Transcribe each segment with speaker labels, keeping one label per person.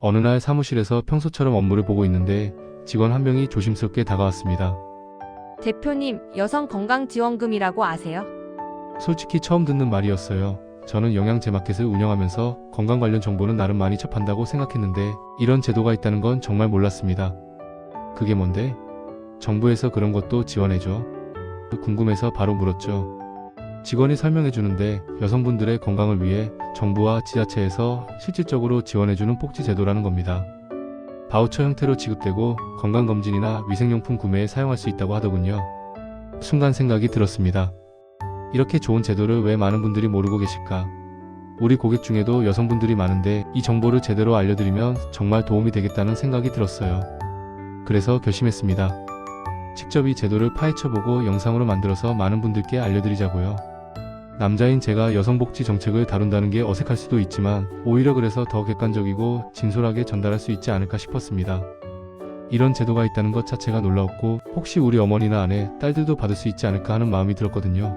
Speaker 1: 어느 날 사무실에서 평소처럼 업무를 보고 있는데 직원 한 명이 조심스럽게 다가왔습니다.
Speaker 2: 대표님, 여성건강지원금이라고 아세요?
Speaker 1: 솔직히 처음 듣는 말이었어요. 저는 영양제마켓을 운영하면서 건강 관련 정보는 나름 많이 접한다고 생각했는데 이런 제도가 있다는 건 정말 몰랐습니다. 그게 뭔데? 정부에서 그런 것도 지원해줘? 궁금해서 바로 물었죠. 직원이 설명해 주는데 여성분들의 건강을 위해 정부와 지자체에서 실질적으로 지원해주는 복지 제도라는 겁니다. 바우처 형태로 지급되고 건강검진이나 위생용품 구매에 사용할 수 있다고 하더군요. 순간 생각이 들었습니다. 이렇게 좋은 제도를 왜 많은 분들이 모르고 계실까? 우리 고객 중에도 여성분들이 많은데 이 정보를 제대로 알려드리면 정말 도움이 되겠다는 생각이 들었어요. 그래서 결심했습니다. 직접 이 제도를 파헤쳐보고 영상으로 만들어서 많은 분들께 알려드리자고요. 남자인 제가 여성복지 정책을 다룬다는 게 어색할 수도 있지만 오히려 그래서 더 객관적이고 진솔하게 전달할 수 있지 않을까 싶었습니다. 이런 제도가 있다는 것 자체가 놀라웠고 혹시 우리 어머니나 아내, 딸들도 받을 수 있지 않을까 하는 마음이 들었거든요.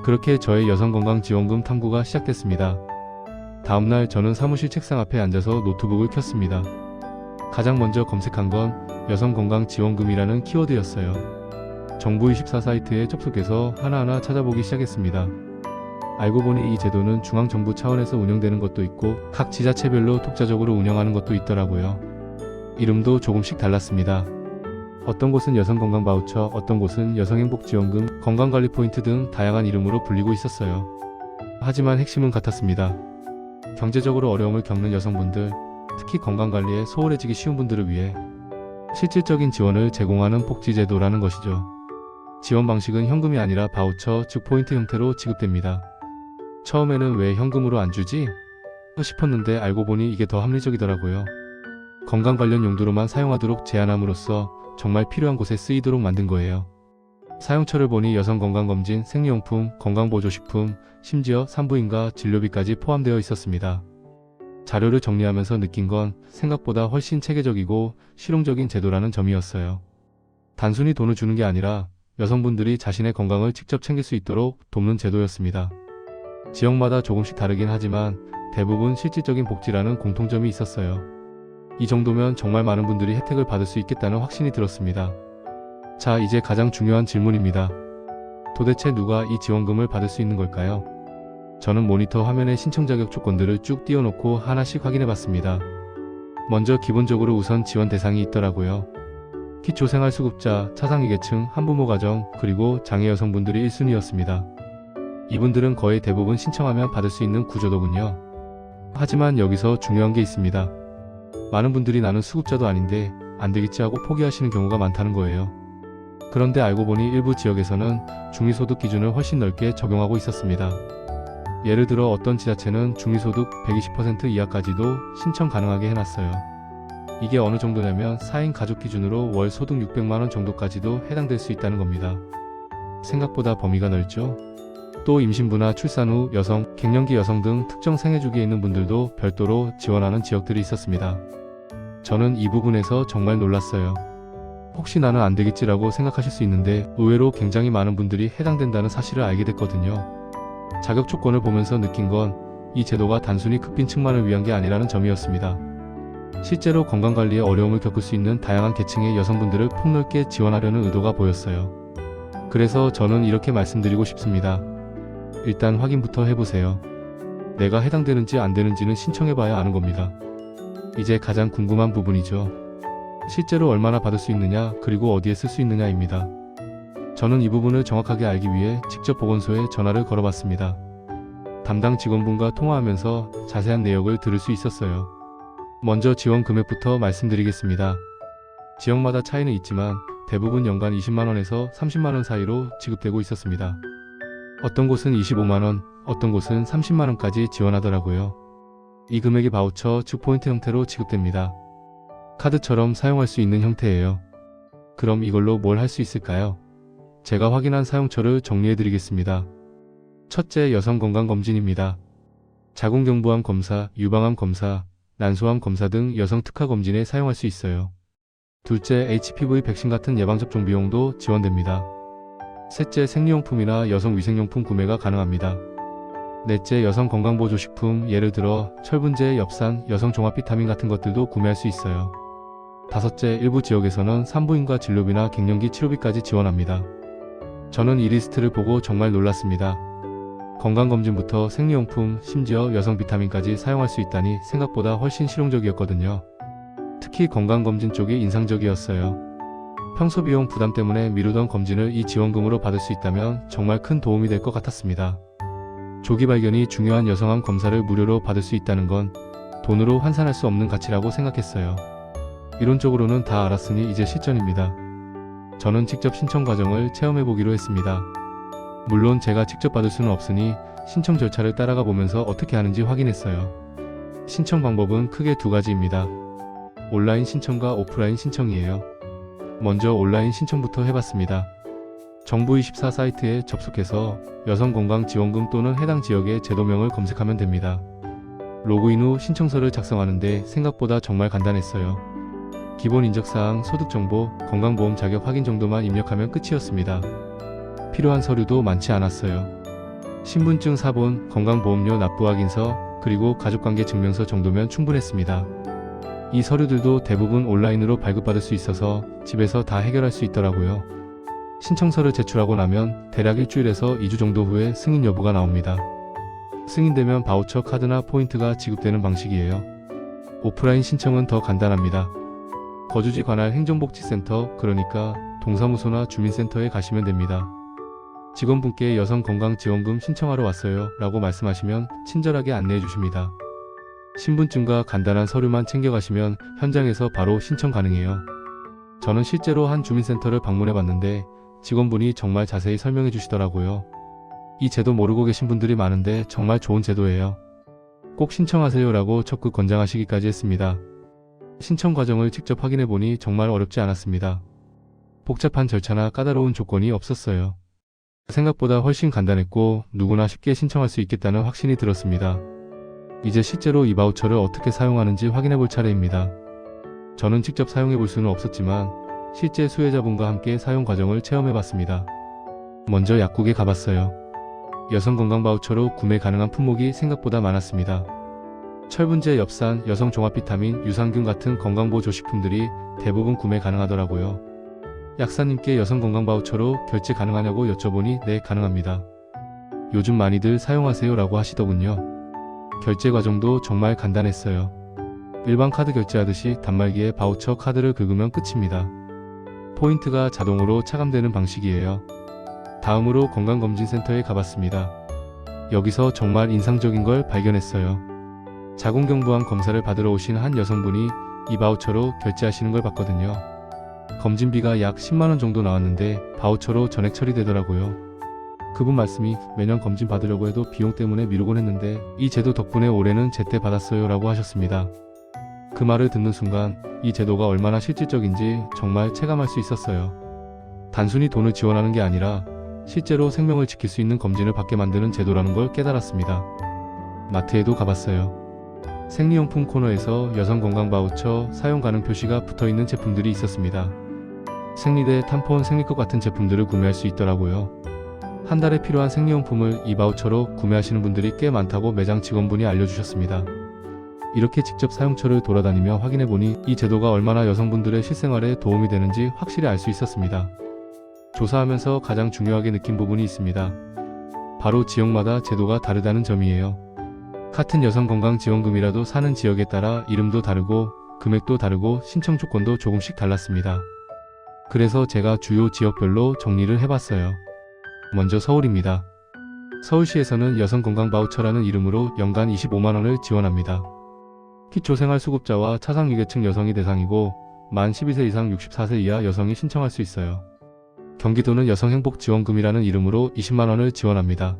Speaker 1: 그렇게 저의 여성건강지원금 탐구가 시작됐습니다. 다음날 저는 사무실 책상 앞에 앉아서 노트북을 켰습니다. 가장 먼저 검색한 건 여성건강지원금이라는 키워드였어요. 정부24 사이트에 접속해서 하나하나 찾아보기 시작했습니다. 알고 보니 이 제도는 중앙정부 차원에서 운영되는 것도 있고 각 지자체별로 독자적으로 운영하는 것도 있더라고요. 이름도 조금씩 달랐습니다. 어떤 곳은 여성건강바우처, 어떤 곳은 여성행복지원금, 건강관리 포인트 등 다양한 이름으로 불리고 있었어요. 하지만 핵심은 같았습니다. 경제적으로 어려움을 겪는 여성분들, 특히 건강관리에 소홀해지기 쉬운 분들을 위해 실질적인 지원을 제공하는 복지제도라는 것이죠. 지원 방식은 현금이 아니라 바우처, 즉 포인트 형태로 지급됩니다. 처음에는 왜 현금으로 안 주지? 싶었는데 알고 보니 이게 더 합리적이더라고요. 건강 관련 용도로만 사용하도록 제한함으로써 정말 필요한 곳에 쓰이도록 만든 거예요. 사용처를 보니 여성건강검진, 생리용품, 건강보조식품, 심지어 산부인과 진료비까지 포함되어 있었습니다. 자료를 정리하면서 느낀 건 생각보다 훨씬 체계적이고 실용적인 제도라는 점이었어요. 단순히 돈을 주는 게 아니라 여성분들이 자신의 건강을 직접 챙길 수 있도록 돕는 제도였습니다. 지역마다 조금씩 다르긴 하지만 대부분 실질적인 복지라는 공통점이 있었어요. 이 정도면 정말 많은 분들이 혜택을 받을 수 있겠다는 확신이 들었습니다. 자, 이제 가장 중요한 질문입니다. 도대체 누가 이 지원금을 받을 수 있는 걸까요? 저는 모니터 화면에 신청 자격 조건들을 쭉 띄워놓고 하나씩 확인해봤습니다. 먼저 기본적으로 우선 지원 대상이 있더라고요. 기초생활수급자, 차상위계층, 한부모 가정, 그리고 장애 여성분들이 1순위였습니다. 이분들은 거의 대부분 신청하면 받을 수 있는 구조더군요. 하지만 여기서 중요한 게 있습니다. 많은 분들이 나는 수급자도 아닌데 안 되겠지 하고 포기하시는 경우가 많다는 거예요. 그런데 알고 보니 일부 지역에서는 중위소득 기준을 훨씬 넓게 적용하고 있었습니다. 예를 들어 어떤 지자체는 중위소득 120% 이하까지도 신청 가능하게 해놨어요. 이게 어느 정도냐면 4인 가족 기준으로 월 소득 600만원 정도까지도 해당될 수 있다는 겁니다. 생각보다 범위가 넓죠? 또 임신부나 출산 후 여성, 갱년기 여성 등 특정 생애주기에 있는 분들도 별도로 지원하는 지역들이 있었습니다. 저는 이 부분에서 정말 놀랐어요. 혹시 나는 안 되겠지라고 생각하실 수 있는데 의외로 굉장히 많은 분들이 해당된다는 사실을 알게 됐거든요. 자격 조건을 보면서 느낀 건 이 제도가 단순히 극빈층만을 위한 게 아니라는 점이었습니다. 실제로 건강관리에 어려움을 겪을 수 있는 다양한 계층의 여성분들을 폭넓게 지원하려는 의도가 보였어요. 그래서 저는 이렇게 말씀드리고 싶습니다. 일단 확인부터 해보세요. 내가 해당되는지 안 되는지는 신청해봐야 아는 겁니다. 이제 가장 궁금한 부분이죠. 실제로 얼마나 받을 수 있느냐, 그리고 어디에 쓸 수 있느냐입니다. 저는 이 부분을 정확하게 알기 위해 직접 보건소에 전화를 걸어봤습니다. 담당 직원분과 통화하면서 자세한 내역을 들을 수 있었어요. 먼저 지원 금액부터 말씀드리겠습니다. 지역마다 차이는 있지만 대부분 연간 20만원에서 30만원 사이로 지급되고 있었습니다. 어떤 곳은 25만원, 어떤 곳은 30만원까지 지원하더라고요. 이 금액이 바우처, 즉 포인트 형태로 지급됩니다. 카드처럼 사용할 수 있는 형태예요. 그럼 이걸로 뭘 할 수 있을까요? 제가 확인한 사용처를 정리해드리겠습니다. 첫째, 여성건강검진입니다. 자궁경부암 검사, 유방암 검사, 난소암 검사 등 여성 특화 검진에 사용할 수 있어요. 둘째, HPV 백신 같은 예방접종 비용도 지원됩니다. 셋째, 생리용품이나 여성 위생용품 구매가 가능합니다. 넷째, 여성 건강보조식품, 예를 들어 철분제, 엽산, 여성 종합 비타민 같은 것들도 구매할 수 있어요. 다섯째, 일부 지역에서는 산부인과 진료비나 갱년기 치료비까지 지원합니다. 저는 이 리스트를 보고 정말 놀랐습니다. 건강검진부터 생리용품, 심지어 여성 비타민까지 사용할 수 있다니 생각보다 훨씬 실용적이었거든요. 특히 건강검진 쪽이 인상적이었어요. 평소 비용 부담 때문에 미루던 검진을 이 지원금으로 받을 수 있다면 정말 큰 도움이 될 것 같았습니다. 조기 발견이 중요한 여성암 검사를 무료로 받을 수 있다는 건 돈으로 환산할 수 없는 가치라고 생각했어요. 이론적으로는 다 알았으니 이제 실전입니다. 저는 직접 신청 과정을 체험해보기로 했습니다. 물론 제가 직접 받을 수는 없으니 신청 절차를 따라가 보면서 어떻게 하는지 확인했어요. 신청 방법은 크게 두 가지입니다. 온라인 신청과 오프라인 신청이에요. 먼저 온라인 신청부터 해봤습니다. 정부24 사이트에 접속해서 여성건강지원금 또는 해당 지역의 제도명을 검색하면 됩니다. 로그인 후 신청서를 작성하는데 생각보다 정말 간단했어요. 기본 인적사항, 소득정보, 건강보험 자격 확인 정도만 입력하면 끝이었습니다. 필요한 서류도 많지 않았어요. 신분증 사본, 건강보험료 납부 확인서, 그리고 가족관계 증명서 정도면 충분했습니다. 이 서류들도 대부분 온라인으로 발급받을 수 있어서 집에서 다 해결할 수 있더라고요. 신청서를 제출하고 나면 대략 일주일에서 2주 정도 후에 승인 여부가 나옵니다. 승인되면 바우처 카드나 포인트가 지급되는 방식이에요. 오프라인 신청은 더 간단합니다. 거주지 관할 행정복지센터, 그러니까 동사무소나 주민센터에 가시면 됩니다. 직원분께 여성건강지원금 신청하러 왔어요 라고 말씀하시면 친절하게 안내해 주십니다. 신분증과 간단한 서류만 챙겨가시면 현장에서 바로 신청 가능해요. 저는 실제로 한 주민센터를 방문해 봤는데 직원분이 정말 자세히 설명해 주시더라고요. 이 제도 모르고 계신 분들이 많은데 정말 좋은 제도예요. 꼭 신청하세요 라고 적극 권장하시기까지 했습니다. 신청 과정을 직접 확인해 보니 정말 어렵지 않았습니다. 복잡한 절차나 까다로운 조건이 없었어요. 생각보다 훨씬 간단했고 누구나 쉽게 신청할 수 있겠다는 확신이 들었습니다. 이제 실제로 이 바우처를 어떻게 사용하는지 확인해 볼 차례입니다. 저는 직접 사용해 볼 수는 없었지만 실제 수혜자분과 함께 사용 과정을 체험해 봤습니다. 먼저 약국에 가봤어요. 여성 건강 바우처로 구매 가능한 품목이 생각보다 많았습니다. 철분제, 엽산, 여성 종합 비타민, 유산균 같은 건강보조식품들이 대부분 구매 가능하더라고요. 약사님께 여성 건강 바우처로 결제 가능하냐고 여쭤보니 네, 가능합니다. 요즘 많이들 사용하세요 라고 하시더군요. 결제 과정도 정말 간단했어요. 일반 카드 결제하듯이 단말기에 바우처 카드를 긁으면 끝입니다. 포인트가 자동으로 차감되는 방식이에요. 다음으로 건강검진센터에 가봤습니다. 여기서 정말 인상적인 걸 발견했어요. 자궁경부암 검사를 받으러 오신 한 여성분이 이 바우처로 결제하시는 걸 봤거든요. 검진비가 약 10만원 정도 나왔는데 바우처로 전액 처리되더라고요. 그분 말씀이 매년 검진 받으려고 해도 비용 때문에 미루곤 했는데 이 제도 덕분에 올해는 제때 받았어요 라고 하셨습니다. 그 말을 듣는 순간 이 제도가 얼마나 실질적인지 정말 체감할 수 있었어요. 단순히 돈을 지원하는 게 아니라 실제로 생명을 지킬 수 있는 검진을 받게 만드는 제도라는 걸 깨달았습니다. 마트에도 가봤어요. 생리용품 코너에서 여성 건강 바우처 사용 가능 표시가 붙어있는 제품들이 있었습니다. 생리대, 탐폰, 생리컵 같은 제품들을 구매할 수 있더라고요. 한 달에 필요한 생리용품을 이 바우처로 구매하시는 분들이 꽤 많다고 매장 직원분이 알려주셨습니다. 이렇게 직접 사용처를 돌아다니며 확인해보니 이 제도가 얼마나 여성분들의 실생활에 도움이 되는지 확실히 알 수 있었습니다. 조사하면서 가장 중요하게 느낀 부분이 있습니다. 바로 지역마다 제도가 다르다는 점이에요. 같은 여성건강지원금이라도 사는 지역에 따라 이름도 다르고 금액도 다르고 신청 조건도 조금씩 달랐습니다. 그래서 제가 주요 지역별로 정리를 해봤어요. 먼저 서울입니다. 서울시에서는 여성건강바우처라는 이름으로 연간 25만원을 지원합니다. 기초생활수급자와 차상위계층 여성이 대상이고 만 12세 이상 64세 이하 여성이 신청할 수 있어요. 경기도는 여성행복지원금이라는 이름으로 20만원을 지원합니다.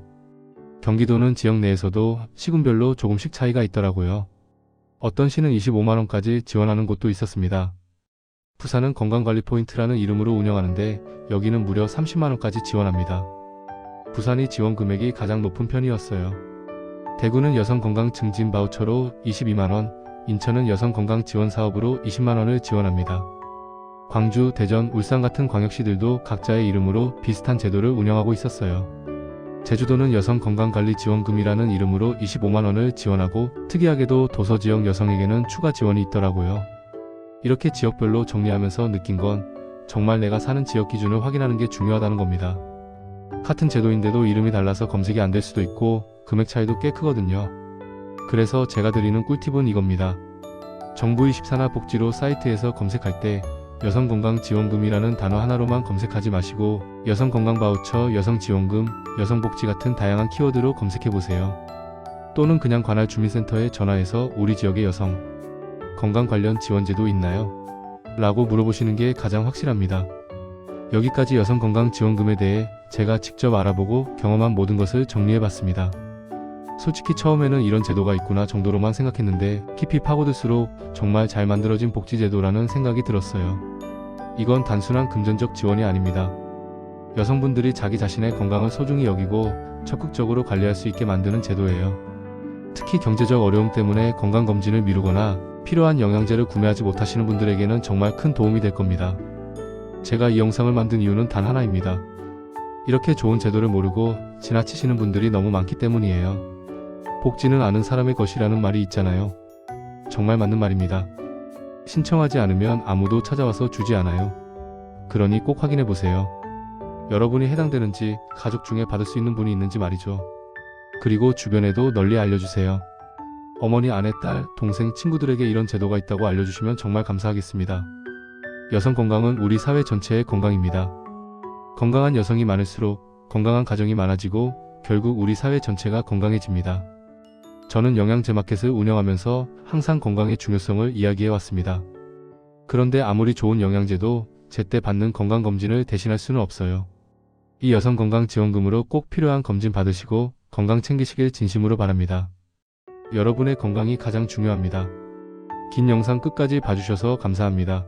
Speaker 1: 경기도는 지역 내에서도 시군별로 조금씩 차이가 있더라고요. 어떤 시는 25만원까지 지원하는 곳도 있었습니다. 부산은 건강관리 포인트라는 이름으로 운영하는데 여기는 무려 30만원까지 지원합니다. 부산이 지원 금액이 가장 높은 편이었어요. 대구는 여성건강증진 바우처로 22만원, 인천은 여성건강지원사업으로 20만원을 지원합니다. 광주, 대전, 울산 같은 광역시들도 각자의 이름으로 비슷한 제도를 운영하고 있었어요. 제주도는 여성건강관리지원금이라는 이름으로 25만 원을 지원하고 특이하게도 도서지역 여성에게는 추가 지원이 있더라고요. 이렇게 지역별로 정리하면서 느낀 건 정말 내가 사는 지역 기준을 확인하는 게 중요하다는 겁니다. 같은 제도인데도 이름이 달라서 검색이 안 될 수도 있고 금액 차이도 꽤 크거든요. 그래서 제가 드리는 꿀팁은 이겁니다. 정부24나 복지로 사이트에서 검색할 때 여성건강지원금이라는 단어 하나로만 검색하지 마시고 여성건강바우처, 여성지원금, 여성복지 같은 다양한 키워드로 검색해보세요. 또는 그냥 관할 주민센터에 전화해서 우리 지역에 여성 건강 관련 지원제도 있나요? 라고 물어보시는 게 가장 확실합니다. 여기까지 여성건강지원금에 대해 제가 직접 알아보고 경험한 모든 것을 정리해봤습니다. 솔직히 처음에는 이런 제도가 있구나 정도로만 생각했는데 깊이 파고들수록 정말 잘 만들어진 복지제도라는 생각이 들었어요. 이건 단순한 금전적 지원이 아닙니다. 여성분들이 자기 자신의 건강을 소중히 여기고 적극적으로 관리할 수 있게 만드는 제도예요. 특히 경제적 어려움 때문에 건강검진을 미루거나 필요한 영양제를 구매하지 못하시는 분들에게는 정말 큰 도움이 될 겁니다. 제가 이 영상을 만든 이유는 단 하나입니다. 이렇게 좋은 제도를 모르고 지나치시는 분들이 너무 많기 때문이에요. 복지는 아는 사람의 것이라는 말이 있잖아요. 정말 맞는 말입니다. 신청하지 않으면 아무도 찾아와서 주지 않아요. 그러니 꼭 확인해보세요. 여러분이 해당되는지, 가족 중에 받을 수 있는 분이 있는지 말이죠. 그리고 주변에도 널리 알려주세요. 어머니, 아내, 딸, 동생, 친구들에게 이런 제도가 있다고 알려주시면 정말 감사하겠습니다. 여성 건강은 우리 사회 전체의 건강입니다. 건강한 여성이 많을수록 건강한 가정이 많아지고 결국 우리 사회 전체가 건강해집니다. 저는 영양제마켓을 운영하면서 항상 건강의 중요성을 이야기해왔습니다. 그런데 아무리 좋은 영양제도 제때 받는 건강검진을 대신할 수는 없어요. 이 여성건강지원금으로 꼭 필요한 검진 받으시고 건강 챙기시길 진심으로 바랍니다. 여러분의 건강이 가장 중요합니다. 긴 영상 끝까지 봐주셔서 감사합니다.